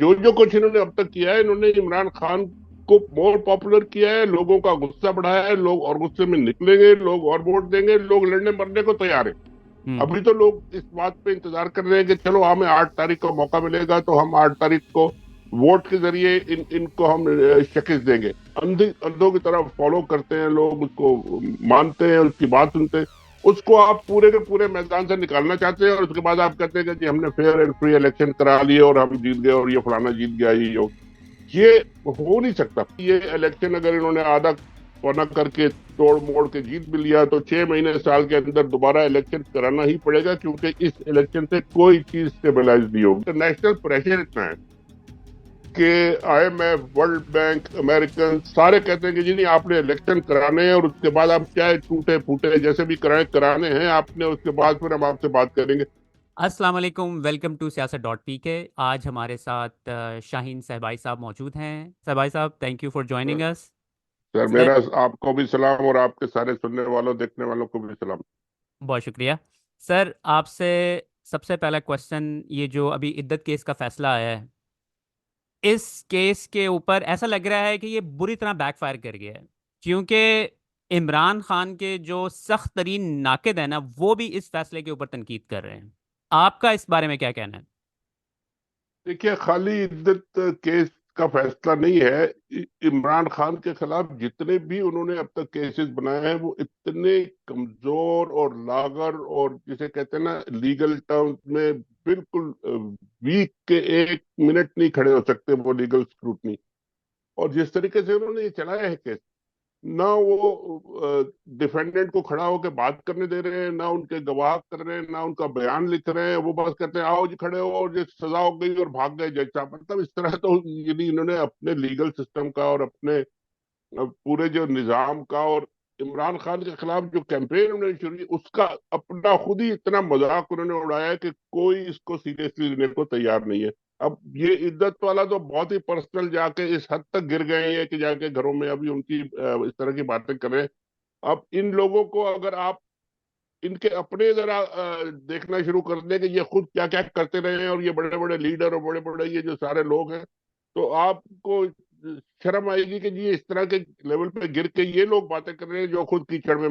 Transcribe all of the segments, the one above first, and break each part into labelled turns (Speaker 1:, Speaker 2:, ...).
Speaker 1: जो जो कुछ इन्होंने अब तक किया है, इन्होंने इमरान खान को मोर पॉपुलर किया है, लोगों का गुस्सा बढ़ाया है, लोग और गुस्से में निकलेंगे, लोग और वोट देंगे, लोग लड़ने मरने को तैयार है।
Speaker 2: हम्म।
Speaker 1: अभी तो लोग इस बात पे इंतजार कर रहे हैं कि चलो हमें 8 तारीख को मौका मिलेगा तो हम 8 तारीख को वोट के जरिए इनको हम शिकस्त देंगे। अंधों की तरह फॉलो करते हैं लोग, उसको मानते हैं, उसकी बात सुनते हैं। उसको आप पूरे के पूरे मैदान से निकालना चाहते हैं और उसके बाद आप कहते हैं कि जी हमने फेयर एंड फ्री इलेक्शन करा लिए और हम जीत गए और ये फलाना जीत गया, ये हो नहीं सकता। ये इलेक्शन अगर इन्होंने आधा पौना करके तोड़ मोड़ के जीत भी लिया तो 6 महीने साल के अंदर दोबारा इलेक्शन कराना ही पड़ेगा, क्योंकि इस इलेक्शन से कोई चीज स्टेबलाइज नहीं होगी। इंटरनेशनल प्रेशर इतना है कि IMF, वर्ल्ड बैंक, अमेरिकन सारे कहते हैं कि जी नहीं, आपने इलेक्शन कराने हैं और उसके बाद आप चाहे टूटे फूटे जैसे भी कराने हैं आपने, उसके बाद फिर हम आपसे बात करेंगे।
Speaker 2: अस्सलाम वालेकुम, वेलकम टू सियासत डॉट पी के। आज हमारे साथ शाहीन सहबाई साहब मौजूद हैं। सहबाई साहब, thank you for joining us.
Speaker 1: Sir
Speaker 2: sir,
Speaker 1: मेरा आपको भी सलाम और आपके सारे सुनने वालों देखने वालों को भी सलाम।
Speaker 2: बहुत शुक्रिया। सर, आपसे सबसे पहला क्वेश्चन, ये जो अभी इद्दत केस का फैसला आया है, इस केस के ऊपर ऐसा लग रहा है कि ये बुरी तरह बैकफायर कर गया है, क्योंकि इमरान खान के जो सख्त तरीन नाकिद है ना, वो भी इस फैसले के ऊपर तनकीद कर रहे हैं। आपका इस बारे में क्या कहना है?
Speaker 1: देखिए, खाली इद्दत केस का फैसला नहीं है। इमरान खान के खिलाफ जितने भी उन्होंने अब तक केसेस बनाए हैं वो इतने कमजोर और लागर और जिसे कहते हैं ना लीगल टर्म्स में बिल्कुल वीक के, 1 मिनट नहीं खड़े हो सकते वो लीगल स्क्रूटनी। और जिस तरीके से उन्होंने ये चलाया है केस, ना वो डिफेंडेंट को खड़ा होकर बात करने दे रहे हैं, ना उनके गवाह कर रहे हैं, ना उनका बयान लिख रहे हैं। वो बस कहते हैं आओ जी खड़े हो और ये सजा हो गई और भाग गए जज साहब। मतलब इस तरह तो यदि इन्होंने अपने लीगल सिस्टम का और अपने पूरे जो निजाम का और इमरान खान के खिलाफ जो कैंपेन उन्होंने शुरू की उसका अपना खुद ही इतना मजाक उन्होंने उड़ाया है कि कोई इसको सीरियसली लेने को तैयार नहीं है। अब ये इद्दत वाला तो बहुत ही पर्सनल जाके इस हद तक गिर गए हैं कि जाके घरों में अभी उनकी इस तरह की बातें कर रहे हैं। अब इन लोगों को अगर आप इनके अपने जरा देखना शुरू कर दें कि ये खुद क्या क्या करते रहे हैं और ये बड़े बड़े लीडर और बड़े बड़े ये जो सारे लोग हैं, तो आपको शर्म आएगी कि जी इस तरह के लेवल पे गिर के ये लोग बातें कर रहे हैं जो खुद कीचड़ में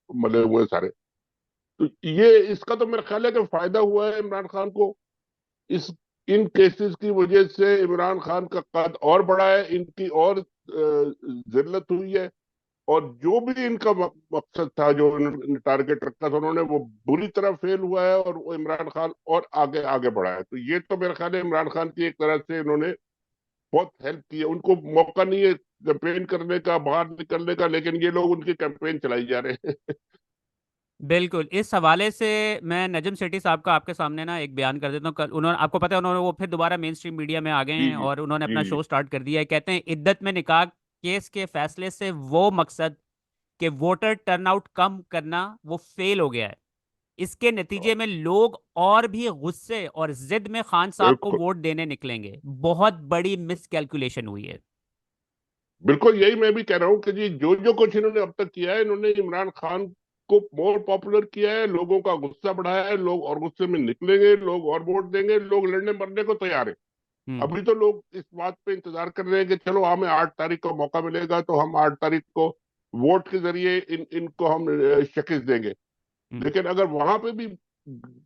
Speaker 1: मले हुए हैं सारे। तो ये इसका तो मेरा ख्याल है कि फायदा हुआ है इमरान खान को। इस इन केसेस की वजह से इमरान खान का कद और बढ़ा है, इनकी और जिल्लत हुई है। और जो भी इनका मकसद था, जो इन्होंने टारगेट रखा था, उन्होंने वो बुरी तरह फेल हुआ है और वो इमरान खान और आगे आगे बढ़ा है। तो ये तो मेरा ख्याल है इमरान खान की एक तरह से इन्होंने बहुत हेल्प की है। उनको मौका नहीं है कैंपेन करने का, बाहर निकलने का, लेकिन ये लोग उनकी कैंपेन चलाई जा रहे हैं।
Speaker 2: बिल्कुल। इस हवाले से मैं नजम सेठी साहब का आपके सामने ना एक बयान कर देता हूँ। कल उन्होंने, आपको पता है, उन्होंने वो फिर दोबारा मेन स्ट्रीम मीडिया में आ गए
Speaker 1: जी
Speaker 2: हैं
Speaker 1: जी
Speaker 2: और उन्होंने
Speaker 1: जी
Speaker 2: अपना
Speaker 1: जी।
Speaker 2: शो स्टार्ट कर दिया है। कहते हैं इद्दत में निकाह केस के फैसले से वो मकसद कि वोटर टर्नआउट कम करना, वो फेल हो गया है। इसके नतीजे में लोग और भी गुस्से और जिद में खान साहब को
Speaker 1: बिल्कुल
Speaker 2: वोट देने निकलेंगे। बहुत बड़ी मिस कैलकुलेशन हुई है।
Speaker 1: बिल्कुल, यही मैं भी कह रहा हूँ कि जी जो जो कुछ इन्होंने अब तक किया है, इन्होंने इमरान खान को मोर पॉपुलर किया है, लोगों का गुस्सा बढ़ाया है, लोग और गुस्से में निकलेंगे, लोग और वोट देंगे, लोग लड़ने मरने को तैयार है।
Speaker 2: हम्म।
Speaker 1: अभी तो लोग इस बात पे इंतजार कर रहे हैं कि चलो हमें 8 तारीख को मौका मिलेगा तो हम 8 तारीख को वोट के जरिए इनको हम शिकस्त देंगे।
Speaker 2: हम्म।
Speaker 1: लेकिन अगर वहां पे भी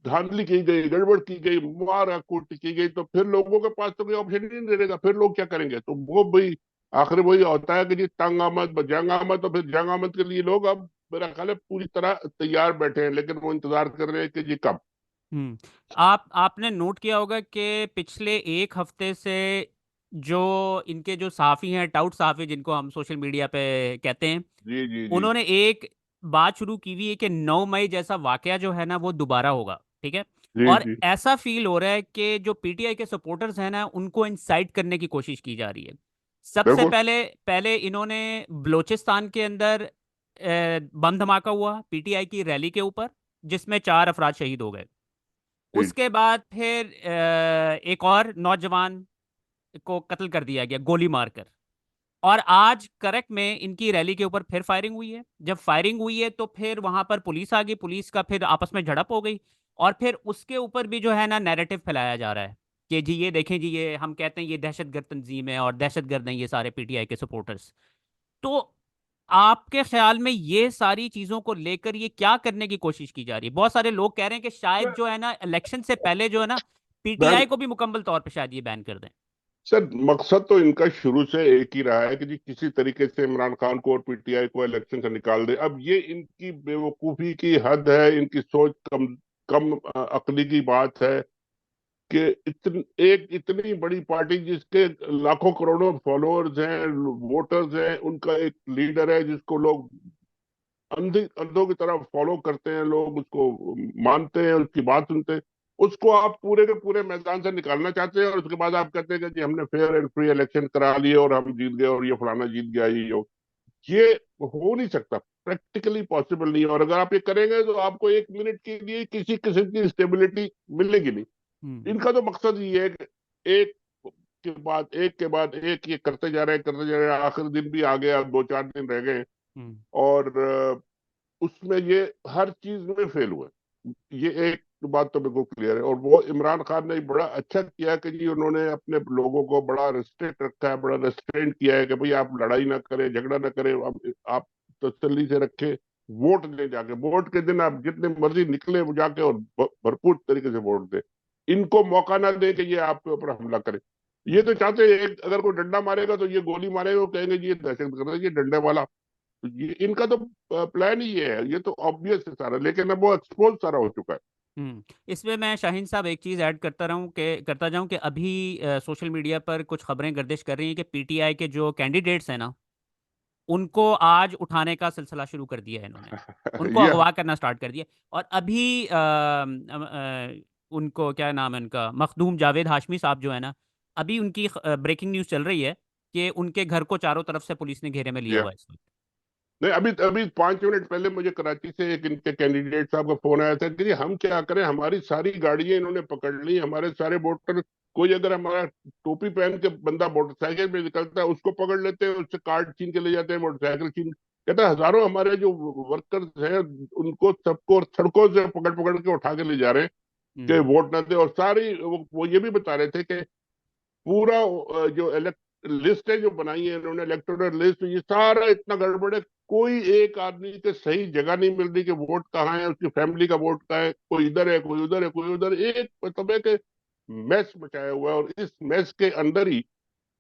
Speaker 1: धांधली की गई, गड़बड़ की गई, मारा कूट की गई, तो फिर लोगों के पास तो कोई ऑप्शन ही नहीं रहेगा। फिर लोग क्या करेंगे? तो वो भाई आखिर वही होता है कि जी तंग आमद जंग आमद। तो फिर जंग आमद के लिए लोग अब मेरा ख्याल है पूरी तरह तैयार बैठे हैं, लेकिन वो इंतजार कर रहे हैं कि जी कब।
Speaker 2: हम्म। आपने नोट किया होगा कि पिछले एक हफ्ते से जो इनके जो सहाफ़ी हैं, टाउट सहाफ़ी जिनको हम सोशल मीडिया पे कहते हैं,
Speaker 1: जी जी जी
Speaker 2: उन्होंने एक बात शुरू की हुई है कि 9 मई जैसा वाकया जो है ना, वो दोबारा होगा। ठीक है।
Speaker 1: जी
Speaker 2: और
Speaker 1: जी।
Speaker 2: ऐसा फील हो रहा है कि जो पीटीआई के सपोर्टर्स हैं ना, उनको इंसाइट करने की कोशिश की जा रही है। सबसे
Speaker 1: बिल्कुल।
Speaker 2: पहले पहले इन्होंने बलोचिस्तान के अंदर बम धमाका हुआ पीटीआई की रैली के ऊपर, जिसमें 4 अफराद शहीद हो गए।
Speaker 1: जी।
Speaker 2: उसके बाद फिर एक और नौजवान को कत्ल कर दिया गया गोली मारकर। और आज करक में इनकी रैली के ऊपर फिर फायरिंग हुई है। जब फायरिंग हुई है तो फिर वहां पर पुलिस आ गई, पुलिस का फिर आपस में झड़प हो गई। और फिर उसके ऊपर भी जो है ना, नैरेटिव फैलाया जा रहा है कि जी ये देखें जी, ये हम कहते हैं ये दहशतगर्द तंजीम है और दहशतगर्द हैं ये सारे पीटीआई के सपोर्टर्स। तो आपके ख्याल में ये सारी चीजों को लेकर ये क्या करने की कोशिश की जा रही है? बहुत सारे लोग कह रहे हैं कि शायद जो है ना, इलेक्शन से पहले जो है ना,
Speaker 1: बैन
Speaker 2: पीटीआई को भी मुकम्मल तौर पे शायद ये बैन कर दें।
Speaker 1: सर, मकसद तो इनका शुरू से एक ही रहा है कि जी किसी तरीके से इमरान खान को और पीटीआई को इलेक्शन से निकाल दे। अब ये इनकी बेवकूफी की हद है, इनकी सोच कम कम अक्ली की बात है कि एक इतनी बड़ी पार्टी जिसके लाखों करोड़ों फॉलोअर्स हैं, वोटर्स हैं, उनका एक लीडर है जिसको लोग अंधों की तरह फॉलो करते हैं, लोग उसको मानते हैं, उसकी बात सुनते हैं, उसको आप पूरे के पूरे मैदान से निकालना चाहते हैं और उसके बाद आप कहते हैं कि जी हमने फेयर एंड फ्री इलेक्शन करा लिए और हम जीत गए और ये फलाना जीत गया, ये हो नहीं सकता, प्रैक्टिकली पॉसिबल नहीं है। और अगर आप ये करेंगे तो आपको 1 मिनट के लिए किसी किस्म की स्टेबिलिटी मिलेगी नहीं।
Speaker 2: हम्म।
Speaker 1: इनका तो मकसद ये है कि एक के बाद एक ये करते जा रहे हैं, आखिरी दिन भी आ गया, 2-4 दिन रह गए
Speaker 2: हम्म।
Speaker 1: और उसमें ये हर चीज में फेल हुए। ये एक बात तो बिल्कुल क्लियर है। और वो इमरान खान ने बड़ा अच्छा किया कि जी उन्होंने अपने लोगों को बड़ा रिस्ट्रिक्ट रखा है, बड़ा रेस्ट्रेंट किया है कि भाई आप लड़ाई ना करें, झगड़ा ना करें, आप तसल्ली से रखे, वोट दे जाके, वोट के दिन आप जितने मर्जी निकले वो जाके और भरपूर तरीके से वोट दे। इनको मौका ना दे कि ये आपके ऊपर हमला करे। ये तो चाहते हैं एक अगर कोई डंडा मारेगा तो ये गोली मारेगा, वो कहेंगे जी ये दहशतगर्द है, ये डंडे वाला। तो ये इनका तो प्लान ही ये है, ये तो ऑब्वियस है सारा, लेकिन अब वो एक्सपोज सारा हो चुका है।
Speaker 2: इसमें मैं शाहीन साहब एक चीज़ ऐड करता जाऊं कि अभी सोशल मीडिया पर कुछ खबरें गर्दिश कर रही हैं कि पीटीआई के जो कैंडिडेट्स हैं ना, उनको आज उठाने का सिलसिला शुरू कर दिया है इन्होंने। उनको
Speaker 1: यह
Speaker 2: अगवा करना स्टार्ट कर दिया। और अभी उनको क्या नाम है उनका, मखदूम जावेद हाशमी साहब जो है ना, अभी उनकी ब्रेकिंग न्यूज़ चल रही है कि उनके घर को चारों तरफ से पुलिस ने घेरे में लिया
Speaker 1: यह
Speaker 2: हुआ है इस वक्त।
Speaker 1: नहीं, अभी अभी 5 मिनट पहले मुझे कराची से एक इनके कैंडिडेट साहब का फोन आया था कि जी हम क्या करें, हमारी सारी गाड़ियां इन्होंने पकड़ ली, हमारे सारे वोटर, कोई अगर हमारा टोपी पहन के बंदा मोटरसाइकिल पे निकलता है उसको पकड़ लेते हैं, उससे कार्ड छीन के ले जाते हैं, मोटरसाइकिल छीन। कहता है हजारों हमारे जो वर्कर्स हैं उनको सबको सड़कों से पकड़ पकड़ के उठा के ले जा रहे हैं कि
Speaker 2: हम्म।
Speaker 1: वोट न दे। और सारी वो ये भी बता रहे थे कि पूरा जो लिस्ट है जो बनाई है इन्होंने, इलेक्टोरल लिस्ट, ये सारा इतना गड़बड़ है। कोई एक आदमी के सही जगह नहीं मिल रही कि वोट कहाँ है, उसकी फैमिली का वोट कहाँ है, कोई इधर है, कोई उधर है, कोई उधर, एक मतलब है कि मैस मचाया हुआ है। और इस मैस के अंदर ही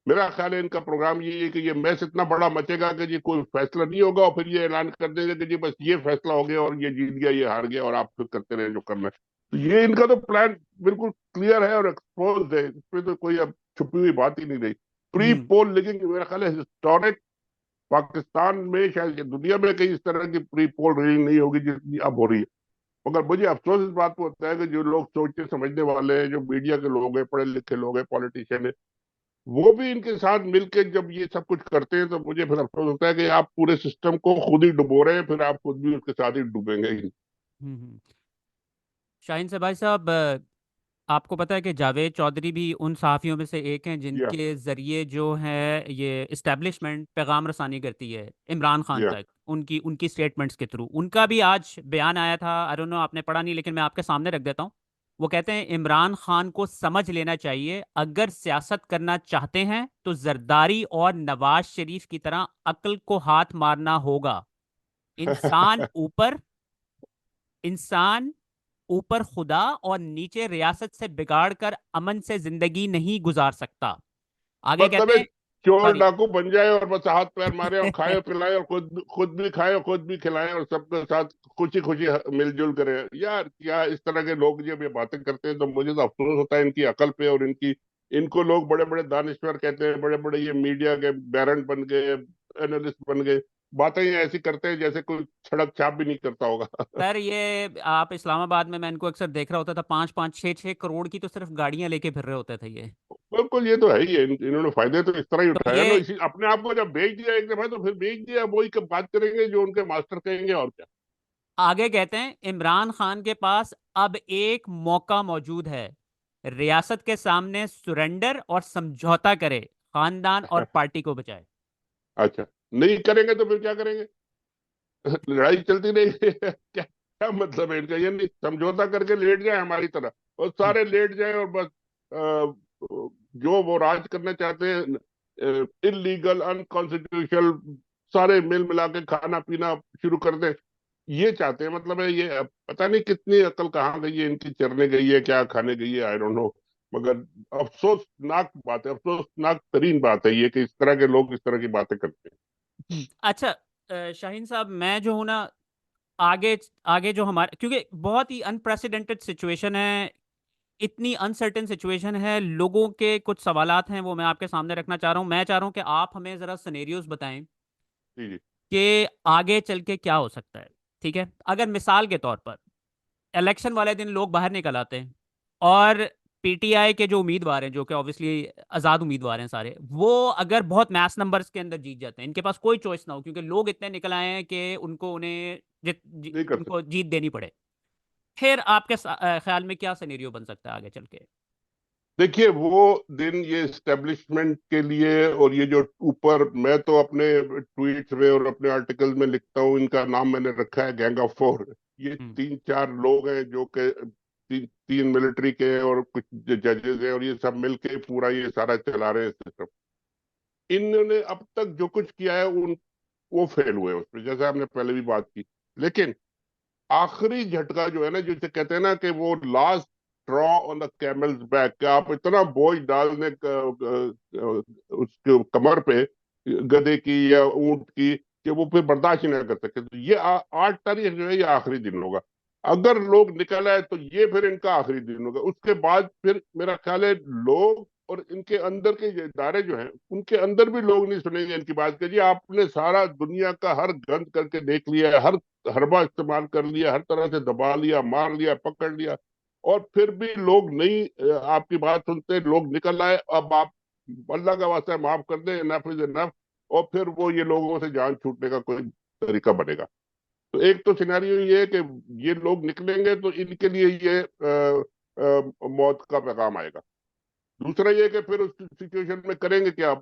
Speaker 1: मेरा ख्याल है इनका प्रोग्राम ये है कि ये मैस इतना बड़ा मचेगा कि जी कोई फैसला नहीं होगा और फिर ये ऐलान कर देंगे कि जी बस ये फैसला हो गया और ये जीत गया, ये हार गया और आप फिर करते रहे जो करना है। तो ये इनका तो प्लान बिल्कुल क्लियर है और एक्सपोज है, इसमें तो कोई अब छुपी हुई बात ही नहीं रही। प्री
Speaker 2: हम्म।
Speaker 1: पोल लिंकिंग मेरा ख्याल है हिस्टोरिक, पाकिस्तान में शायद ये दुनिया में कहीं इस तरह की प्री पोल रीडिंग नहीं होगी जितनी अब हो रही है। मगर मुझे अफसोस इस बात को होता है कि जो लोग सोचने समझने वाले हैं, जो मीडिया के लोग हैं, पढ़े लिखे लोग हैं, पॉलिटिशियन है, वो भी इनके साथ मिलकर जब ये सब कुछ करते हैं तो मुझे फिर अफसोस होता है कि आप पूरे सिस्टम को खुद ही डुबो रहे हैं, फिर आप खुद भी उसके साथ ही डूबेंगे ही।
Speaker 2: हम्म। शाहीन से भाई साहब, आपको पता है कि जावेद चौधरी भी उन सहाफ़ियों में से एक हैं
Speaker 1: या
Speaker 2: जिनके ज़रिए जो है ये इस्टेब्लिशमेंट पैगाम रसानी करती है इमरान खान
Speaker 1: या
Speaker 2: तक, उनकी उनकी स्टेटमेंट्स के थ्रू। उनका भी आज बयान आया था, आई डोंट नो आपने पढ़ा नहीं, लेकिन मैं आपके सामने रख देता हूँ। वो कहते हैं इमरान खान को समझ लेना चाहिए, अगर सियासत करना चाहते हैं तो जरदारी और नवाज शरीफ की तरह अक्ल को हाथ मारना होगा। इंसान ऊपर इंसान ऊपर खुदा और नीचे रियासत से बिगाड़ कर अमन से जिंदगी नहीं गुजार सकता। आगे
Speaker 1: मतलब
Speaker 2: कहते
Speaker 1: एक
Speaker 2: हैं,
Speaker 1: चोर
Speaker 2: सॉरी।
Speaker 1: डाकू बन जाए और बस हाथ पैर मारे और खाए और पिलाए और खुद खुद भी खाए और खुद भी खिलाए और सबके साथ खुशी खुशी मिलजुल करे। यार क्या इस तरह के लोग जब ये बातें करते हैं तो मुझे तो अफसोस होता है इनकी अकल पे और इनकी, इनको लोग बड़े बड़े दानिश्वर कहते हैं, बड़े बड़े ये मीडिया के बैरन बन गए, एनालिस्ट बन गए, बातें ये ऐसी करते हैं जैसे कोई सड़क छाप भी नहीं करता होगा।
Speaker 2: सर ये आप इस्लामाबाद में, मैं इनको अक्सर देख रहा होता था, 5-5 6-6 करोड़ की तो सिर्फ गाड़ियां लेके फिर रहे होते थे ये।
Speaker 1: बिल्कुल, ये तो है ही है, इन्होंने फायदे तो इस तरह ही
Speaker 2: तो
Speaker 1: उठाया
Speaker 2: ये
Speaker 1: ना, इसी अपने आप को जब बेच दिया एक दफा तो फिर बेच दिया, वही कब बात करेंगे जो उनके मास्टर कहेंगे और क्या।
Speaker 2: आगे कहते हैं इमरान खान के पास अब एक मौका मौजूद है, रियासत के सामने सुरेंडर और समझौता करे, खानदान और पार्टी को बचाए।
Speaker 1: अच्छा, नहीं करेंगे तो फिर क्या करेंगे? लड़ाई चलती रहेगी। क्या क्या मतलब है इनका? ये नहीं समझौता करके लेट जाए हमारी तरह और सारे लेट जाए और बस जो वो राज करना चाहते हैं, इलीगल अनकॉन्स्टिट्यूशनल, सारे मिल मिला के खाना पीना शुरू कर दे, ये चाहते हैं। मतलब है ये, पता नहीं कितनी अकल कहाँ गई है इनकी, चरने गई है क्या, खाने गई है, आई डोंट नो। मगर अफसोसनाक बात है, अफसोसनाक तरीन बात है ये, कि इस तरह के लोग इस तरह की बातें करते हैं।
Speaker 2: अच्छा, शाहीन साहब, मैं जो हूँ ना, आगे आगे जो हमारे, क्योंकि बहुत ही अनप्रेसिडेंटेड सिचुएशन है, इतनी अनसर्टेन सिचुएशन है, लोगों के कुछ सवालात हैं वो मैं आपके सामने रखना चाह रहा हूँ। मैं चाह रहा हूँ कि आप हमें ज़रा सिनेरियोज बताएं
Speaker 1: जी जी।
Speaker 2: कि आगे चल के क्या हो सकता है। ठीक है, अगर मिसाल के तौर पर इलेक्शन वाले दिन लोग बाहर निकल आते हैं और पीटीआई के जो उम्मीदवार हैं, जो कि ऑब्वियसली आज़ाद उम्मीदवार हैं सारे, वो अगर बहुत मैस नंबर्स के अंदर जीत जाते हैं, इनके पास कोई चॉइस ना हो क्योंकि लोग इतने निकल आए हैं कि उन्हें
Speaker 1: नहीं कर
Speaker 2: उनको
Speaker 1: सकते।
Speaker 2: जीत देनी पड़े, फिर आपके ख्याल में क्या सिनेरियो बन सकता है आगे चल के?
Speaker 1: देखिए वो दिन, ये एस्टेब्लिशमेंट के लिए, और ये जो ऊपर, मैं तो अपने ट्वीट्स में और अपने आर्टिकल में लिखता हूँ, इनका नाम मैंने रखा है गैंग ऑफ फोर। ये
Speaker 2: हम्म।
Speaker 1: 3-4 लोग हैं जो के तीन मिलिट्री के और कुछ जजेस हैं, और ये सब मिलके पूरा ये सारा चला रहे हैं सिस्टम। इन्होंने अब तक जो कुछ किया है उन वो फेल हुए उसमें, जैसे आपने पहले भी बात की। लेकिन आखिरी झटका जो है ना, जिसे कहते हैं ना कि वो last draw on the camel's back, कि आप इतना बोझ डालने उसके कमर पे, गधे की या ऊंट की, कि वो फिर बर्दाश्त ही नहीं कर सके, तो ये 8 तारीख जो है ये आखिरी दिन होगा। अगर लोग निकल आए तो ये फिर इनका आखिरी दिन होगा। उसके बाद फिर मेरा ख्याल है लोग और इनके अंदर के जो इदारे जो हैं, उनके अंदर भी लोग नहीं सुनेंगे इनकी बात, कि जी आपने सारा दुनिया का हर गंद करके देख लिया है, हर हरबा इस्तेमाल कर लिया, हर तरह से दबा लिया, मार लिया, पकड़ लिया, और फिर भी लोग नहीं आपकी बात सुनते, लोग निकल आए। अब आप अल्लाह का वास्ता है माफ कर दें, इनफ इज इनफ। और फिर वो ये लोगों से जान छूटने का कोई तरीका बनेगा। तो एक तो सिनेरियो ये है कि ये लोग निकलेंगे तो इनके लिए ये मौत का पैगाम आएगा। दूसरा ये कि फिर उस सिचुएशन में करेंगे क्या?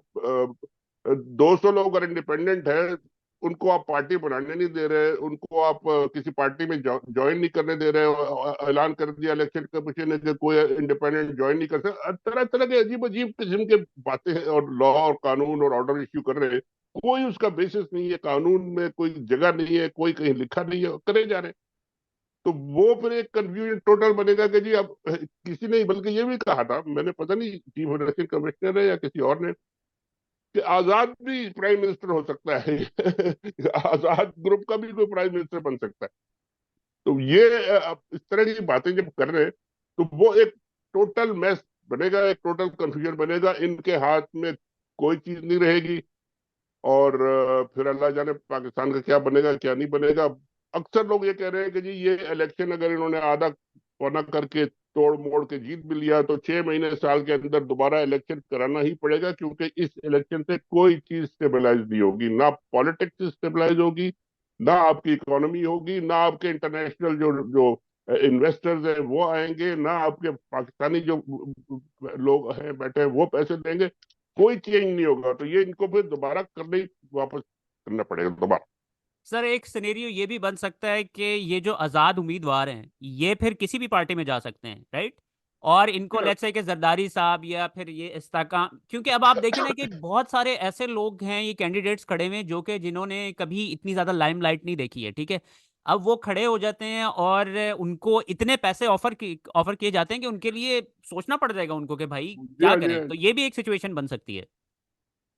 Speaker 1: 200 लोग अगर इंडिपेंडेंट है, उनको आप पार्टी बनाने नहीं दे रहे, उनको आप किसी पार्टी में ज्वाइन नहीं करने दे रहे, ऐलान कर दिया इलेक्शन कमीशन ने कि कोई इंडिपेंडेंट ज्वाइन नहीं कर सकता, तरह तरह के अजीब अजीब किस्म के बातें हैं, और लॉ और कानून और ऑर्डर इश्यू कर रहे हैं। कोई उसका बेसिस नहीं है, कानून में कोई जगह नहीं है, कोई कहीं लिखा नहीं है, करे जा रहे हैं। तो वो फिर एक कंफ्यूजन टोटल बनेगा कि जी अब किसी ने, बल्कि ये भी कहा था मैंने, पता नहीं चीफ इलेक्शन कमिश्नर है या किसी और ने, कि आजाद भी प्राइम मिनिस्टर हो सकता है। आजाद ग्रुप का भी कोई प्राइम मिनिस्टर बन सकता है। तो ये अब इस तरह की बातें जब कर रहे हैं, तो वो एक टोटल मैस बनेगा, एक टोटल कंफ्यूजन बनेगा, इनके हाथ में कोई चीज नहीं रहेगी। और फिर अल्लाह जाने पाकिस्तान का क्या बनेगा क्या नहीं बनेगा। अक्सर लोग ये कह रहे हैं कि जी ये इलेक्शन अगर इन्होंने आधा पौना करके तोड़ मोड़ के जीत भी लिया, तो 6 महीने साल के अंदर दोबारा इलेक्शन कराना ही पड़ेगा, क्योंकि इस इलेक्शन से कोई चीज स्टेबलाइज नहीं होगी, ना पॉलिटिक्स स्टेबलाइज होगी, ना आपकी इकोनॉमी होगी, ना आपके इंटरनेशनल जो जो इन्वेस्टर्स हैं वो आएंगे, ना आपके पाकिस्तानी जो लोग हैं बैठे हैं वो पैसे देंगे। कोई चेंज नहीं होगा। तो ये इनको फिर दोबारा करने ही, वापस करना पड़ेगा दोबारा।
Speaker 2: सर, एक सिनेरियो ये भी बन सकता है कि ये जो आज़ाद उम्मीदवार हैं ये फिर किसी भी पार्टी में जा सकते हैं, राइट? और इनको लेट्स से कि जरदारी साहब या फिर ये इस्तेकाम, क्योंकि अब आप देखें ना कि बहुत सारे ऐसे लोग हैं, ये कैंडिडेट्स खड़े हुए हैं जो कि जिन्होंने कभी इतनी ज़्यादा लाइमलाइट नहीं देखी है, ठीक है? अब वो खड़े हो जाते हैं और उनको इतने पैसे ऑफर किए जाते हैं कि उनके लिए सोचना पड़ जाएगा उनको कि भाई
Speaker 1: जी
Speaker 2: क्या
Speaker 1: हाँ, जी
Speaker 2: करें।
Speaker 1: हाँ।
Speaker 2: तो ये भी एक सिचुएशन बन सकती है।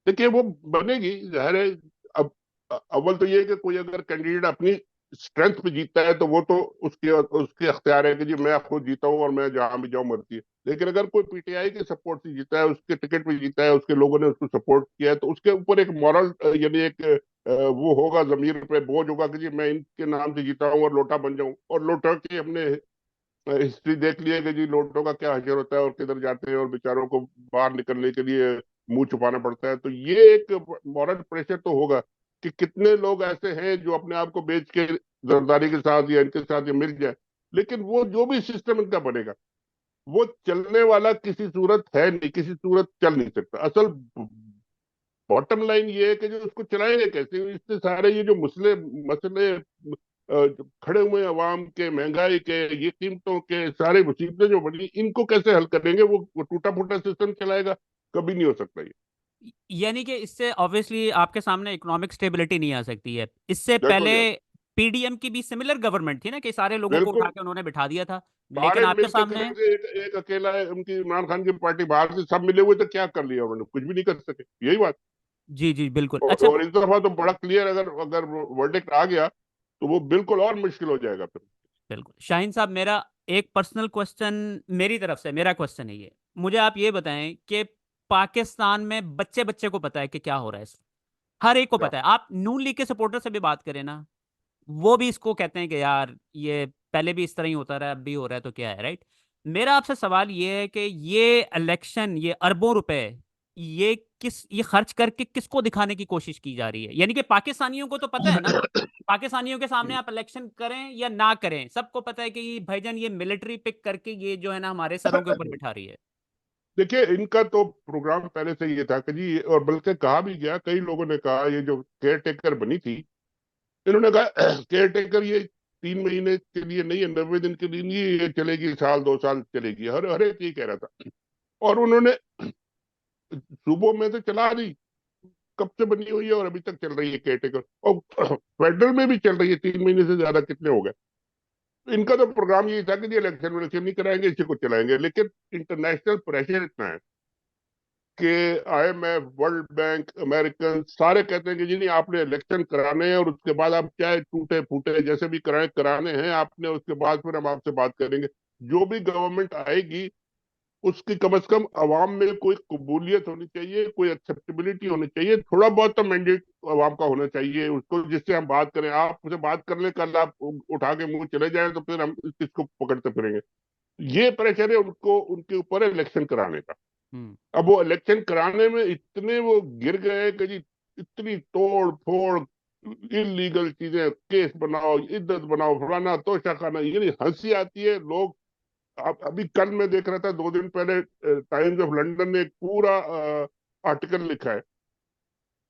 Speaker 1: देखिए वो बनेगी, जाहिर है। अब अव्वल तो ये है कि कोई अगर कैंडिडेट अपनी स्ट्रेंथ पे जीतता है, तो वो तो उसके उसके अख्तियार है कि जी मैं खुद जीता हूँ और मैं जहां भी जाऊं मर्जी है। लेकिन अगर कोई पीटीआई के सपोर्ट से जीता है, उसके टिकट पे जीता है, उसके लोगों ने उसको सपोर्ट किया है, तो उसके ऊपर एक मॉरल, यानी एक वो होगा, जमीर पे बोझ होगा कि जी मैं इनके नाम से जीता हूँ और लोटा बन जाऊं, और लोटा के अपने हिस्ट्री देख लिया कि जी लोटों का क्या हशर होता है और किधर जाते हैं, और बेचारों को बाहर निकलने के लिए मुंह छुपाना पड़ता है। तो ये एक मॉरल प्रेशर तो होगा, कि कितने लोग ऐसे हैं जो अपने आप को बेच के जरदारी के साथ या इनके साथ या मिल जाए। लेकिन वो जो भी सिस्टम इनका बनेगा, वो चलने वाला किसी सूरत है नहीं, किसी सूरत चल नहीं सकता। असल बॉटम लाइन ये है कि जो उसको चलाएंगे कैसे, इससे सारे ये जो मसले मसले खड़े हुए अवाम के, महंगाई के, ये कीमतों के सारे मुसीबतें जो बनी, इनको कैसे हल करेंगे? वो टूटा फूटा सिस्टम चलाएगा? कभी नहीं हो सकता ये।
Speaker 2: यानी कि इससे ऑब्वियसली आपके सामने इकोनॉमिक स्टेबिलिटी नहीं आ सकती है। इससे पहले
Speaker 1: बिल्कुल यार,
Speaker 2: पीडीएम की भी सिमिलर गवर्नमेंट थी ना, कि सारे लोगों को उठा
Speaker 1: बिल्कुल।
Speaker 2: के उन्होंने बिठा दिया था। लेकिन
Speaker 1: सारे
Speaker 2: आपके
Speaker 1: मिलकर
Speaker 2: सामने,
Speaker 1: करेंगे, एक अकेला है उनकी इमरान खान की पार्टी बाहर से सब मिले हुए, तो क्या कर लिया उन्होंने? कुछ भी नहीं कर सके, यही बात।
Speaker 2: जी जी बिल्कुल।
Speaker 1: और,
Speaker 2: अच्छा,
Speaker 1: और इस दफा तो बड़ा क्लियर, अगर अगर वर्डिक्ट आ गया तो वो बिल्कुल और मुश्किल हो जाएगा फिर।
Speaker 2: बिल्कुल शाहीन साहब, मेरा एक पर्सनल क्वेश्चन, मेरी तरफ से मेरा क्वेश्चन है ये। मुझे आप ये बताएं कि पाकिस्तान में बच्चे बच्चे को पता है कि क्या हो रहा है इस, हर एक को
Speaker 1: क्या?
Speaker 2: पता है। आप नून लीग के सपोर्टर से भी बात करें ना, वो भी इसको कहते हैं कि यार ये पहले भी इस तरह ही होता रहा है, अब भी हो रहा है, तो क्या है, राइट? मेरा आपसे सवाल ये है कि ये इलेक्शन, ये अरबों रुपए, ये खर्च करके किसको दिखाने की कोशिश की जा रही है? यानी कि पाकिस्तानियों को तो पता है ना, पाकिस्तानियों के सामने आप इलेक्शन करें या ना करें, सबको पता है कि भाईजान ये मिलिट्री पिक करके ये जो है ना हमारे सरों के ऊपर बिठा रही है।
Speaker 1: देखिए, इनका तो प्रोग्राम पहले से ये था कि जी, और बल्कि कहा भी गया, कई लोगों ने कहा, ये जो केयर टेकर बनी थी, इन्होंने कहा केयर टेकर ये 3 महीने के लिए नहीं है, 90 दिन के लिए नहीं है, ये चलेगी, साल 2 साल चलेगी, हर एक ये कह रहा था। और उन्होंने सूबों में तो चला दी, कब से बनी हुई है और अभी तक चल रही है केयर टेकर, और फेडरल में भी चल रही है, 3 महीने से ज्यादा कितने हो गए। तो इनका तो प्रोग्राम यही था कि जी इलेक्शन विलेक्शन नहीं कराएंगे, इसी को चलाएंगे। लेकिन इंटरनेशनल प्रेशर इतना है कि IMF, वर्ल्ड बैंक, अमेरिकन सारे कहते हैं कि जी नहीं, आपने इलेक्शन कराने हैं, और उसके बाद आप चाहे टूटे फूटे जैसे भी कराए, कराने हैं आपने, उसके बाद फिर हम आपसे बात करेंगे। जो भी गवर्नमेंट आएगी, उसकी कम से कम अवाम में कोई कबूलियत होनी चाहिए, कोई एक्सेप्टेबिलिटी होनी चाहिए, थोड़ा बहुत तो मैंडेट अवाम का होना चाहिए उसको, जिससे हम बात करें। आप मुझे बात कर ले, कल आप उठा के मुंह चले जाए, तो फिर हम किसको पकड़ते फिरेंगे? ये प्रेशर है उनको, उनके ऊपर इलेक्शन कराने का।
Speaker 2: हम्म।
Speaker 1: अब वो इलेक्शन कराने में इतने वो गिर गए कि जी, इतनी तोड़ फोड़, इलीगल चीजें, केस बनाओ, इद्दत बनाओ, फलाना तोशा खाना, ये नहीं, हंसी आती है लोग। आप अभी कल मैं देख रहा था, 2 दिन पहले टाइम्स ऑफ लंदन ने एक पूरा आर्टिकल लिखा है,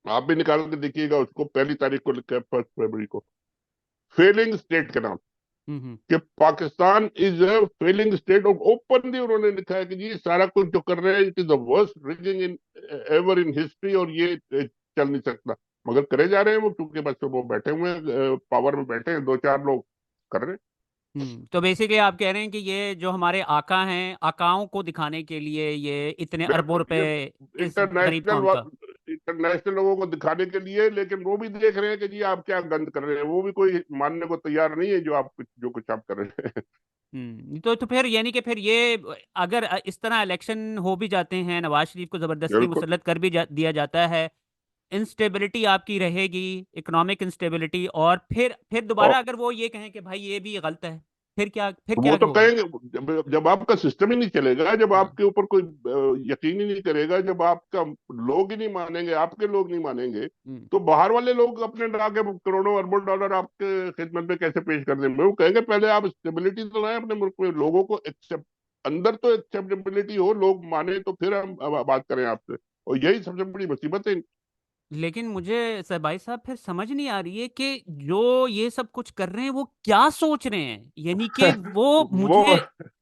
Speaker 1: आप भी निकाल के देखिएगा उसको, 1 तारीख को लिखा है, 1 फरवरी को, फेलिंग स्टेट के नाम,
Speaker 2: हम्म।
Speaker 1: कि Pakistan is a failing state. और ओपनली उन्होंने लिखा है कि जी सारा कुछ जो कर रहे हैं, it is the worst rigging in ever in history, और ये चल नहीं सकता। मगर करे जा रहे हैं वो, क्योंकि बस वो बैठे हुए हैं, पावर में बैठे हैं, 2 4 लोग कर रहे हैं।
Speaker 2: तो बेसिकली आप कह रहे हैं कि ये जो हमारे आका हैं, आकाओं को दिखाने के लिए ये इतने अरबों
Speaker 1: बिल्कुल,
Speaker 2: रुपए
Speaker 1: ये
Speaker 2: इस गरीब कौम का।
Speaker 1: इंटरनेशनल लोगों को दिखाने के लिए, लेकिन वो भी देख रहे हैं कि जी आप क्या गंद कर रहे हैं, वो भी कोई मानने को तैयार नहीं है, जो कुछ आप कर रहे हैं।
Speaker 2: तो फिर यानी कि फिर ये, अगर इस तरह इलेक्शन हो भी जाते हैं, नवाज शरीफ को जबरदस्ती
Speaker 1: बिल्कुल।
Speaker 2: मुसल्लत कर भी दिया जाता है, इंस्टेबिलिटी आपकी रहेगी, इकोनॉमिक इंस्टेबिलिटी, और फिर
Speaker 1: और
Speaker 2: दोबारा अगर वो ये कहें कि भाई ये भी गलत है, फिर क्या
Speaker 1: वो तो
Speaker 2: होगा?
Speaker 1: कहेंगे, जब आपका सिस्टम ही नहीं चलेगा, जब
Speaker 2: हाँ।
Speaker 1: आपके ऊपर कोई यकीन ही नहीं करेगा, जब आपका लोग ही नहीं मानेंगे, आपके लोग नहीं मानेंगे,
Speaker 2: हम्म।
Speaker 1: तो बाहर वाले लोग अपने आके करोड़ों अरबों डॉलर आपके खिदमत में कैसे पेश कर देंगे? वो कहेंगे पहले आप स्टेबिलिटी तो लाए अपने मुल्क में, लोगों को एक्सेप्ट, अंदर तो एक्सेप्टेबिलिटी हो, लोग माने, तो फिर हम बात करें आपसे। और यही सबसे बड़ी मुसीबत है।
Speaker 2: लेकिन मुझे सर भाई साहब फिर समझ नहीं आ रही है कि जो ये सब कुछ कर रहे हैं वो क्या सोच रहे हैं, यानी कि वो
Speaker 1: वो
Speaker 2: मुझे,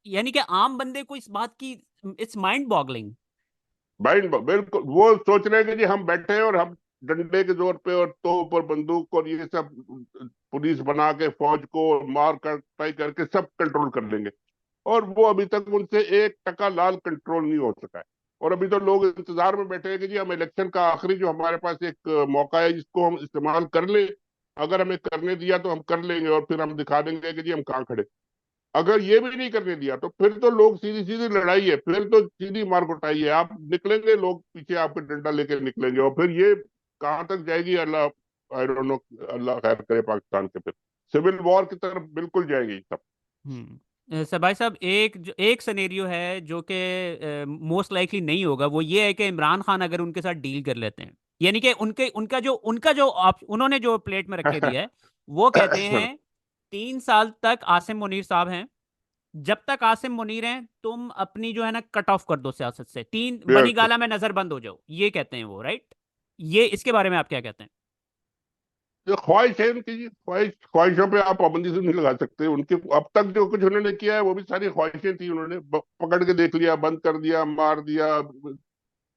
Speaker 2: यानी कि आम बंदे को इस बात की, इट्स माइंड बॉगलिंग।
Speaker 1: बिल्कुल, वो सोच रहे हैं कि जी हम बैठे हैं, और हम डंडे के जोर पे और तोप और बंदूक और ये सब, पुलिस बना के फौज को मार कटाई करके सब कंट्रोल कर लेंगे। और वो अभी तक उनसे 1 टका लाल कंट्रोल नहीं हो सका है। और अभी तो लोग इंतजार में बैठे हैं कि जी हम इलेक्शन का आखिरी जो हमारे पास एक मौका है, जिसको हम इस्तेमाल कर ले, अगर हमें करने दिया तो हम कर लेंगे, और फिर हम दिखा देंगे कि जी हम कहाँ खड़े। अगर ये भी नहीं करने दिया, तो फिर तो लोग, सीधी सीधी लड़ाई है, फिर तो सीधी मार कुटाई है, आप निकलेंगे, लोग पीछे आपके डंडा लेके निकलेंगे, और फिर ये कहाँ तक जाएगी, अल्लाह आई डोंट नो, अल्लाह खैर करे पाकिस्तान के। फिर सिविल वॉर की तरफ बिल्कुल जाएगी सब।
Speaker 2: सर भाई साहब, एक सिनेरियो है जो कि मोस्ट लाइकली नहीं होगा, वो ये है कि इमरान खान अगर उनके साथ डील कर लेते हैं, यानी कि उनका जो उन्होंने जो प्लेट में रख के दिया है, वो कहते हैं 3 साल तक आसिम मुनीर साहब हैं, जब तक आसिम मुनीर हैं तुम अपनी जो है ना कट ऑफ कर दो सियासत से, तीन बनी
Speaker 1: बिल्कुल।
Speaker 2: गाला में नजर बंद हो जाओ, ये कहते हैं वो, राइट? ये इसके बारे में आप क्या कहते हैं?
Speaker 1: ये ख्वाहिश है उनकी जी, ख्वाहिशों पे आप पाबंदी से नहीं लगा सकते उनके। अब तक जो कुछ उन्होंने किया है वो भी सारी ख्वाहिशें थी। उन्होंने पकड़ के देख लिया, बंद कर दिया, मार दिया,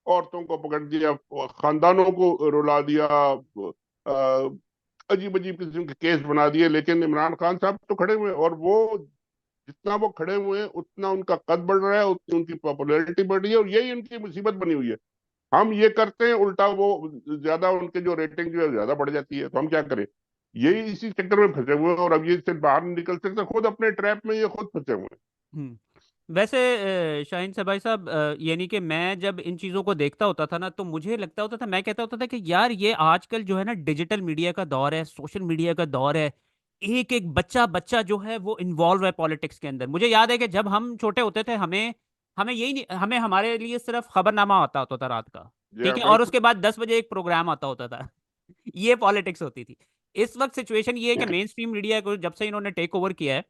Speaker 1: औरतों को पकड़ दिया, खानदानों को रुला दिया, अजीब अजीब किस्म के केस बना दिए। लेकिन इमरान खान साहब तो खड़े हुए हैं, और वो जितना वो खड़े हुए हैं उतना उनका कद बढ़ रहा है, उतनी उनकी पॉपुलैरिटी बढ़ रही है, और यही उनकी मुसीबत बनी हुई है। हम ये करते हैं उल्टा, वो ज्यादा उनके जो रेटिंग जो है ज्यादा बढ़ जाती है, तो हम क्या करें? यही इसी चक्कर में फंसे हुए हैं, और अब ये इससे बाहर नहीं निकल सकते, खुद अपने ट्रैप में ये खुद फंसे हुए हैं।
Speaker 2: हम्म। वैसे शाहीन से भाई साहब, यानी कि मैं जब इन चीज़ों को देखता होता था ना, तो मुझे लगता होता था, मैं कहता होता था कि यार ये आजकल जो है ना डिजिटल मीडिया का दौर है, सोशल मीडिया का दौर है। एक एक बच्चा बच्चा जो है वो इन्वॉल्व है पॉलिटिक्स के अंदर। मुझे याद है कि जब हम छोटे होते थे, हमें हमें यही नहीं, हमें हमारे लिए सिर्फ खबरनामा आता होता था रात का।
Speaker 1: जी
Speaker 2: ठीक
Speaker 1: हाँ,
Speaker 2: है, और
Speaker 1: बिल्कुल।
Speaker 2: उसके बाद 10 बजे एक प्रोग्राम आता होता था। ये पॉलिटिक्स होती थी। इस वक्त सिचुएशन ये है कि मेन स्ट्रीम मीडिया को जब से इन्होंने टेक ओवर किया है,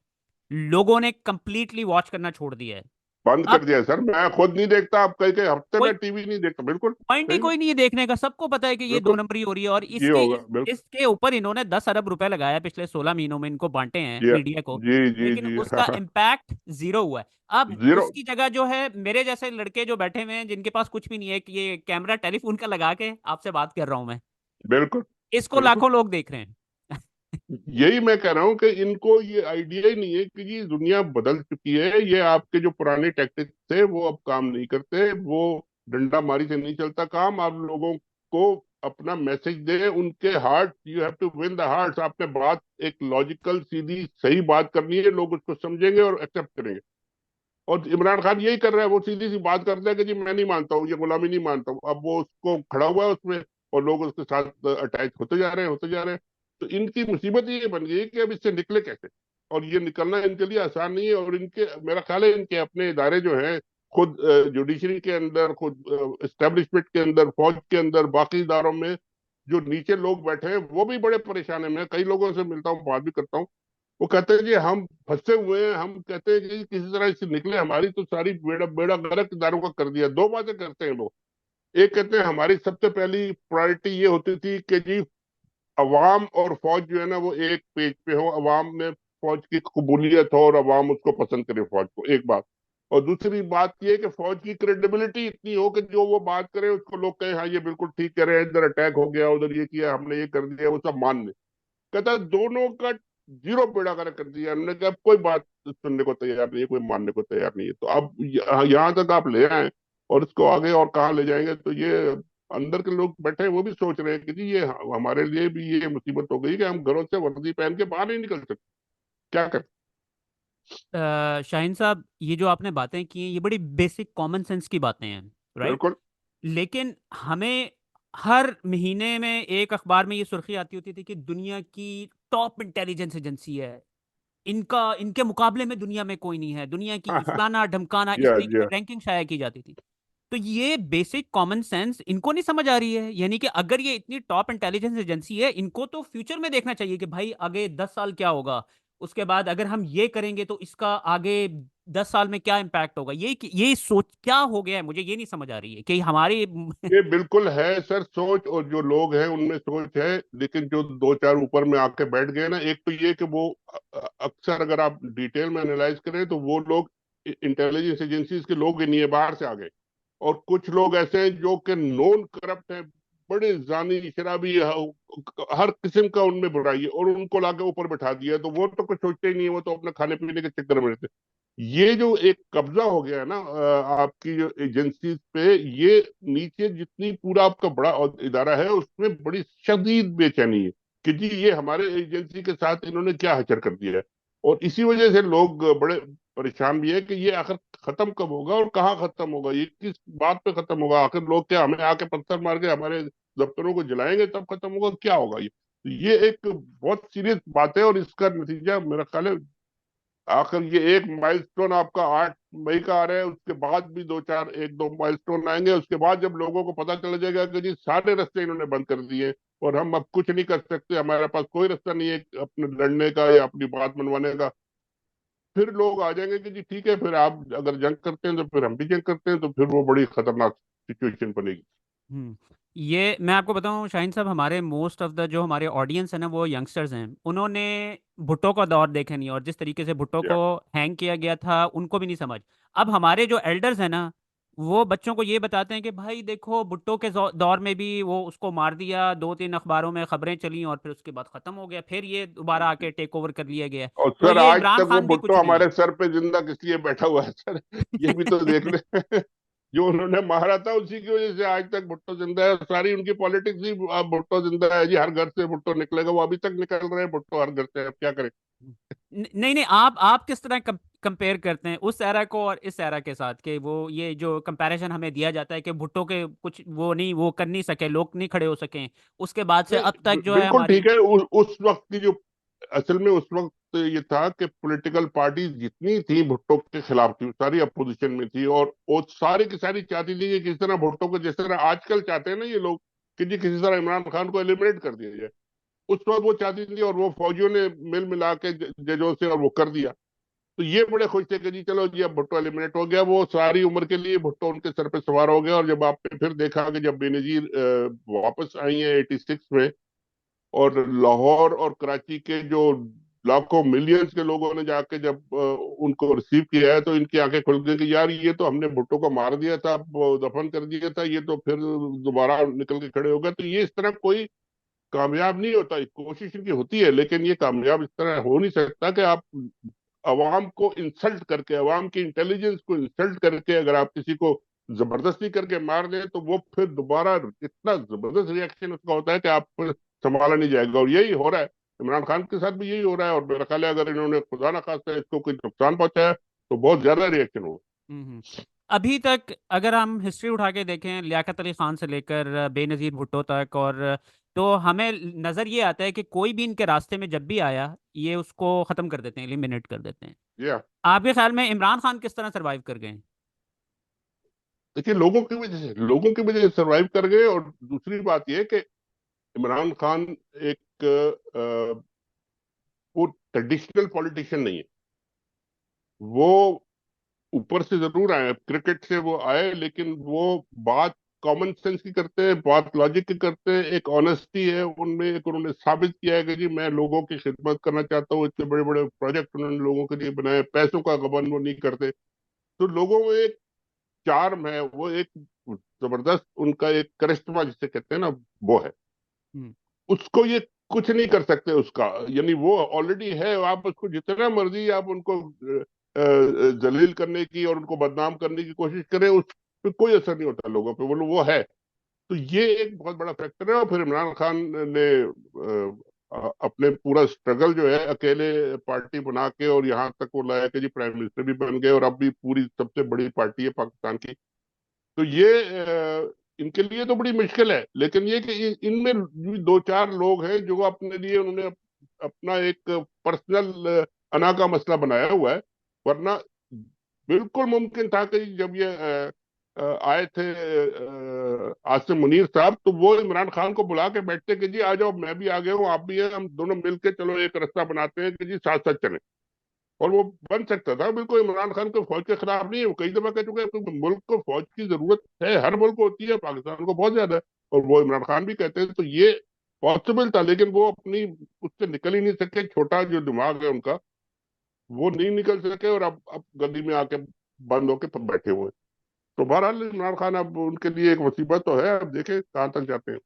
Speaker 2: लोगों ने कंप्लीटली वॉच करना छोड़ दिया है।
Speaker 1: बंद कर
Speaker 2: अब
Speaker 1: दिया है सर, मैं खुद नहीं देखता, अब कई कई हफ्ते
Speaker 2: कोई
Speaker 1: में टीवी नहीं देखता, बिल्कुल
Speaker 2: पॉइंट ही
Speaker 1: सही है।
Speaker 2: कोई नहीं है देखने का, सबको पता है कि ये दो
Speaker 1: बिल्कुल,
Speaker 2: नंबरी हो रही है। और
Speaker 1: ये
Speaker 2: इसके
Speaker 1: होगा बिल्कुल।
Speaker 2: इसके ऊपर इन्होंने 10 अरब रुपए लगाया पिछले 16 महीनों में, इनको बांटे हैं
Speaker 1: जी
Speaker 2: मीडिया को।
Speaker 1: जी जी
Speaker 2: लेकिन
Speaker 1: जी। हाँ
Speaker 2: उसका
Speaker 1: हाँ।
Speaker 2: इम्पैक्ट जीरो हुआ है। अब
Speaker 1: जीरो।
Speaker 2: उसकी जगह जो है, मेरे जैसे लड़के जो बैठे हुए हैं जिनके पास कुछ भी नहीं है, कि ये कैमरा टेलीफोन का लगा के आपसे बात कर रहा हूं मैं,
Speaker 1: बिल्कुल
Speaker 2: इसको
Speaker 1: बिल्कुल।
Speaker 2: लाखों लोग देख रहे हैं।
Speaker 1: यही मैं कह रहा हूँ कि इनको ये आइडिया ही नहीं है कि ये दुनिया बदल चुकी है। ये आपके जो पुराने टैक्टिक्स थे वो अब काम नहीं करते, वो डंडा मारी से नहीं चलता काम। आप लोगों को अपना मैसेज दें, उनके heart, you have to win the hearts. आपने बात एक लॉजिकल सीधी सही बात करनी है, लोग उसको समझेंगे और एक्सेप्ट करेंगे। और इमरान खान यही कर रहा है, वो सीधी सी बात करता है कि जी मैं नहीं मानता हूँ, ये गुलामी नहीं मानता हूँ। अब वो उसको खड़ा हुआ है उसमें, और लोग उसके साथ अटैच होते जा रहे हैं, होते जा रहे हैं। तो इनकी मुसीबत ये बन गई है कि अब इससे निकले कैसे। और ये निकलना इनके लिए आसान नहीं है। और इनके, मेरा ख्याल है इनके अपने इदारे जो हैं, खुद जुडिशरी के अंदर, खुद एस्टेब्लिशमेंट के अंदर, फौज के अंदर, बाकी इदारों में जो नीचे लोग बैठे हैं वो भी बड़े परेशान है। मैं कई लोगों से मिलता हूँ, बात भी करता हूँ, वो कहते हैं कि हम फंसे हुए हैं। हम कहते हैं कि किसी तरह इससे निकले, हमारी तो सारी बेड़ा बेड़ा गलत इदारों का कर दिया। दो बातें करते हैं लोग। एक कहते हैं हमारी सबसे पहली प्रायोरिटी ये होती थी कि जी अवाम और फौज जो है ना वो एक पेज पे हो, अवाम में फौज की कबूलियत हो और अवाम उसको पसंद करे फौज को, एक बात। और दूसरी बात ये कि फौज की क्रेडिबिलिटी इतनी हो कि जो वो बात करे उसको लोग कहें हाँ ये बिल्कुल ठीक कह रहे हैं, इधर अटैक हो गया, उधर ये किया, हमने ये कर दिया, वो सब मान ले। कहता है दोनों का जीरो बेड़ा गर्क कर दिया हमने, कहा अब कोई बात सुनने को तैयार नहीं है, कोई मानने को तैयार नहीं है। तो अब यहाँ तक आप ले आए, और इसको आगे और कहाँ ले जाएंगे? तो ये अंदर के लोग बैठे हैं वो भी सोच रहे हैं कि जी ये हमारे लिए भी ये मुसीबत हो गई कि हम घरों से वर्दी पहन के बाहर नहीं निकल सकते, क्या करें?
Speaker 2: शाहीन साहब, ये जो आपने बातें की हैं ये बड़ी बेसिक कॉमन सेंस की बातें हैं, राइट?
Speaker 1: बिल्कुल।
Speaker 2: लेकिन हमें हर महीने में एक अखबार में ये सुर्खी आती होती थी कि दुनिया की टॉप इंटेलिजेंस एजेंसी है, इनका इनके मुकाबले में दुनिया में कोई नहीं है, दुनिया
Speaker 1: हाँ
Speaker 2: की
Speaker 1: हाँ।
Speaker 2: फलाना ढमकाना,
Speaker 1: जी
Speaker 2: इस
Speaker 1: हाँ,
Speaker 2: तरीके
Speaker 1: जी
Speaker 2: से
Speaker 1: हाँ।
Speaker 2: रैंकिंग शाया की जाती थी। तो ये बेसिक कॉमन सेंस इनको नहीं समझ आ रही है। यानी कि अगर ये इतनी टॉप इंटेलिजेंस एजेंसी है, इनको तो फ्यूचर में देखना चाहिए कि भाई आगे 10 साल क्या होगा, उसके बाद अगर हम ये करेंगे तो इसका आगे 10 साल में क्या इम्पैक्ट होगा। ये सोच क्या हो गया है, मुझे ये नहीं समझ आ रही है कि हमारी।
Speaker 1: ये बिल्कुल है सर सोच, और जो लोग हैं उनमें सोच है, लेकिन जो दो चार ऊपर में आके बैठ गए ना, एक तो ये कि वो अक्सर अगर आप डिटेल में एनालाइज करें तो वो लोग इंटेलिजेंस एजेंसीज के लोग ही नहीं है, बाहर से आ गए। और कुछ लोग ऐसे हैं जो कि नॉन करप्ट हैं, बड़े जानी शराबी, हर किस्म का उनमें बुराई है, और उनको लाके ऊपर बैठा दिया। तो वो तो कुछ सोचते ही नहीं है, वो तो अपने खाने पीने के चक्कर में रहते हैं। ये जो एक कब्जा हो गया है ना आपकी जो एजेंसी पे, ये नीचे जितनी पूरा आपका बड़ा इदारा है उसमें बड़ी शदीद बेचैनी है कि जी ये हमारे एजेंसी के साथ इन्होंने क्या हचर कर दिया है। और इसी वजह से लोग बड़े परेशान भी है कि ये आखिर खत्म कब होगा और कहाँ खत्म होगा, ये किस बात पे खत्म होगा? आखिर लोग क्या हमें आके पत्थर मार के हमारे दफ्तरों को जलाएंगे तब खत्म होगा, क्या होगा ये? तो ये एक बहुत सीरियस बात है, और इसका नतीजा मेरा ख्याल है आखिर ये एक माइलस्टोन आपका 8 मई का आ रहा है, उसके बाद भी दो चार एक दो माइलस्टोन आएंगे। उसके बाद जब लोगों को पता चल जाएगा कि जी सारे रास्ते इन्होंने बंद कर दिए और हम अब कुछ नहीं कर सकते, हमारे पास कोई रास्ता नहीं है अपने लड़ने का या अपनी बात मनवाने का, फिर लोग आ जाएंगे कि जी ठीक है, फिर आप अगर जंग करते हैं तो फिर हम भी जंग करते हैं, तो फिर वो बड़ी खतरनाक सिचुएशन बनेगी।
Speaker 2: हम्म। ये मैं आपको बताऊं शाहीन साहब, हमारे मोस्ट ऑफ द जो हमारे ऑडियंस है ना वो यंगस्टर्स हैं, उन्होंने भुट्टो का दौर देखा नहीं, और जिस तरीके से भुट्टो को
Speaker 1: या
Speaker 2: हैंग किया गया था उनको भी नहीं समझ। अब हमारे जो एल्डर्स हैं ना, वो बच्चों को ये बताते हैं कि भाई देखो भुट्टो के दौर में भी वो उसको मार दिया, 2-3 अखबारों में खबरें चली और फिर उसके बाद खत्म हो गया, फिर ये दोबारा आके टेक ओवर कर लिया गया है।
Speaker 1: और
Speaker 2: तो
Speaker 1: सर
Speaker 2: ये
Speaker 1: आज
Speaker 2: इमरान
Speaker 1: तक वो
Speaker 2: खान भी
Speaker 1: भुट्टो
Speaker 2: कुछ नहीं
Speaker 1: हमारे
Speaker 2: है।
Speaker 1: सर पे जिंदा किस लिए बैठा हुआ है सर? ये भी तो देख ले। जो उन्होंने मारा था उसी की वजह से आज तक भुट्टो जिंदा है। सारी उनकी पॉलिटिक्स ही, अब भुट्टो जिंदा है जी, हर घर से भुट्टो निकलेगा, वो अभी तक निकल रहे हैं भुट्टो हर घर से, अब क्या करें?
Speaker 2: नहीं नहीं, आप किस तरह कंपेयर करते हैं उस एरा को और इस एरा के साथ, कि वो ये जो कंपैरिजन हमें दिया जाता है कि भुट्टो के कुछ वो नहीं, वो कर नहीं सके, लोग नहीं खड़े हो सके, उसके बाद से
Speaker 1: नहीं,
Speaker 2: अब तक जो है
Speaker 1: बिल्कुल
Speaker 2: हमारी।
Speaker 1: ठीक है। उस वक्त की जो, असल में उस वक्त ये था कि पॉलिटिकल पार्टी जितनी थी भुट्टो के खिलाफ थी, सारी अपोजिशन में थी, और वो सारी की सारी चाहती थी कि किस तरह भुट्टो को, जिस तरह आजकल चाहते हैं ना ये लोग कि जी किसी तरह इमरान खान को एलिमिनेट कर दिया जाए, उस वक्त वो चाहती थी, और वो फौजियों ने मिल मिला के जजों से और वो कर दिया। तो ये बड़े खुश थे कि जी चलो जी अब भुट्टो एलिमिनेट हो गया, वो सारी उम्र के लिए भुट्टो उनके सर पे सवार हो गया। और जब आपने फिर देखा कि जब बेनजीर वापस आई है 86 में, और लाहौर और कराची के जो लाखों मिलियंस के लोगों ने जाके जब उनको रिसीव किया है, तो इनकी आंखें खुल गई कि यार ये तो हमने भुट्टो को मार दिया था, वो दफन कर दिया था, ये तो फिर दोबारा निकल के खड़े हो गए। तो ये इस तरह कोई कामयाब नहीं होता, कोशिश इनकी होती है, लेकिन ये कामयाब इस तरह हो नहीं सकता कि आप अवाम को इंसल्ट करके, अवाम की इंटेलिजेंस को इंसल्ट करके अगर आप किसी को जबरदस्ती करके मार दें, तो वो फिर दोबारा इतना जबरदस्त रिएक्शन उसका होता है कि आप फिर संभाला नहीं जाएगा। और यही हो रहा है इमरान खान के साथ भी, यही हो रहा है। और मेरा ख्याल है अगर इन्होंने खुदा ना खास्ता इसको कोई नुकसान पहुंचाया तो बहुत ज्यादा रिएक्शन होगा।
Speaker 2: हम्म। अभी तक अगर हम हिस्ट्री उठा के देखें, लियाकत अली खान से लेकर बेनजीर भुट्टो तक, और तो हमें नजर ये आता है कि कोई भी इनके रास्ते में जब भी आया, ये उसको खत्म कर देते हैं, एलिमिनेट कर देते हैं।
Speaker 1: जी हाँ।
Speaker 2: आपके ख्याल में इमरान खान किस तरह सरवाइव कर गए?
Speaker 1: देखिए लोगों की वजह से सर्वाइव कर गए। और दूसरी बात यह कि इमरान खान एक वो ट्रेडिशनल पॉलिटिशियन नहीं है। वो ऊपर से जरूर आए, क्रिकेट से वो आए, लेकिन वो बात कॉमन सेंस की करते हैं, बात लॉजिक की करते हैं, एक ऑनेस्टी है उनमें, एक उन्होंने साबित किया है कि जी मैं लोगों की खिदमत करना चाहता हूँ। इतने बड़े बड़े प्रोजेक्ट उन्होंने लोगों के लिए बनाए, पैसों का गबन वो नहीं करते। तो लोगों में एक चार्म है, वो एक जबरदस्त उनका एक करिश्मा जिसे कहते हैं ना, वो है।
Speaker 2: हम्म।
Speaker 1: उसको ये कुछ नहीं कर सकते उसका, यानी वो ऑलरेडी है। आप उसको जितना मर्जी आप उनको जलील करने की और उनको बदनाम करने की कोशिश करें, उस पर कोई असर नहीं होता लोगों पे, वो है। तो ये एक बहुत बड़ा फैक्टर है। और फिर इमरान खान ने अपने पूरा स्ट्रगल जो है अकेले पार्टी बना के और यहाँ तक वो लाया कि जी प्राइम मिनिस्टर भी बन गए, और अब भी पूरी सबसे बड़ी पार्टी है पाकिस्तान की। तो ये इनके लिए तो बड़ी मुश्किल है, लेकिन ये कि इनमें भी दो चार लोग हैं जो अपने लिए उन्होंने अपना एक पर्सनल अना का मसला बनाया हुआ है। वरना बिल्कुल मुमकिन था कि जब ये आए थे आसिम मुनीर साहब, तो वो इमरान खान को बुला के बैठते कि जी आ जाओ, मैं भी आ गया हूँ, आप भी हैं, हम दोनों मिलके चलो एक रास्ता बनाते हैं कि जी साथ साथ चलें। और वो बन सकता था बिल्कुल। इमरान खान को फौज के खिलाफ नहीं है, वो कई दफा कह चुके हैं कि मुल्क को फौज की जरूरत है, हर मुल्क को होती है, पाकिस्तान को बहुत ज्यादा है। और वो इमरान खान भी कहते हैं। तो ये पॉसिबल था, लेकिन वो अपनी उससे निकल ही नहीं सके, छोटा जो दिमाग है उनका वो नहीं निकल सके, और अब गद्दी में आके बंद होके बैठे हुए हैं। तो बहरहाल इमरान खान अब उनके लिए एक मुसीबत तो है, अब देखे कहाँ तक जाते हैं।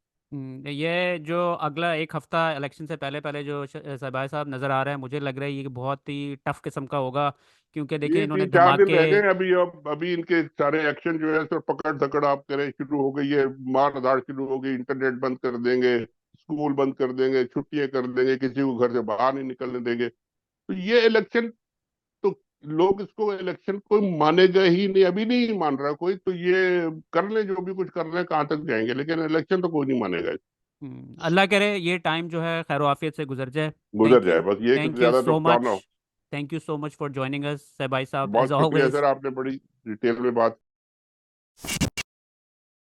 Speaker 2: ये जो अगला एक हफ्ता इलेक्शन से पहले पहले जो शहबाज साहब नज़र आ रहा है, मुझे लग रहा है ये बहुत ही टफ किस्म का होगा, क्योंकि देखिए
Speaker 1: ये
Speaker 2: इन्होंने
Speaker 1: 3-4 दिन
Speaker 2: धमाके।
Speaker 1: रह गए अभी। अब अभी इनके सारे एक्शन जो है सर पकड़ धकड़ आप करें शुरू हो गई है, मार धाड़ शुरू हो गई, इंटरनेट बंद कर देंगे, स्कूल बंद कर देंगे, छुट्टियां कर देंगे, किसी को घर से बाहर नहीं निकलने देंगे। तो ये इलेक्शन तो लोग इसको इलेक्शन को मानेगा ही नहीं, अभी नहीं मान रहा कोई। तो ये कर ले जो भी कुछ कर रहे हैं, कहाँ तक जाएंगे, लेकिन इलेक्शन तो कोई नहीं मानेगा।
Speaker 2: अल्लाह करे ये टाइम जो है खैर आफियत से गुजर जाए।
Speaker 1: गुजर
Speaker 2: थैंक
Speaker 1: जाए
Speaker 2: यू।
Speaker 1: बस, ये कि
Speaker 2: थैंक यू
Speaker 1: ज्यादा
Speaker 2: सो
Speaker 1: नुकसान
Speaker 2: मच।
Speaker 1: ना हो।
Speaker 2: Thank you so much for joining us Shahbaz साहब, एज
Speaker 1: बहुत शुक्रिया
Speaker 2: ऑलवेज।
Speaker 1: सर, आपने बड़ी डिटेल में बात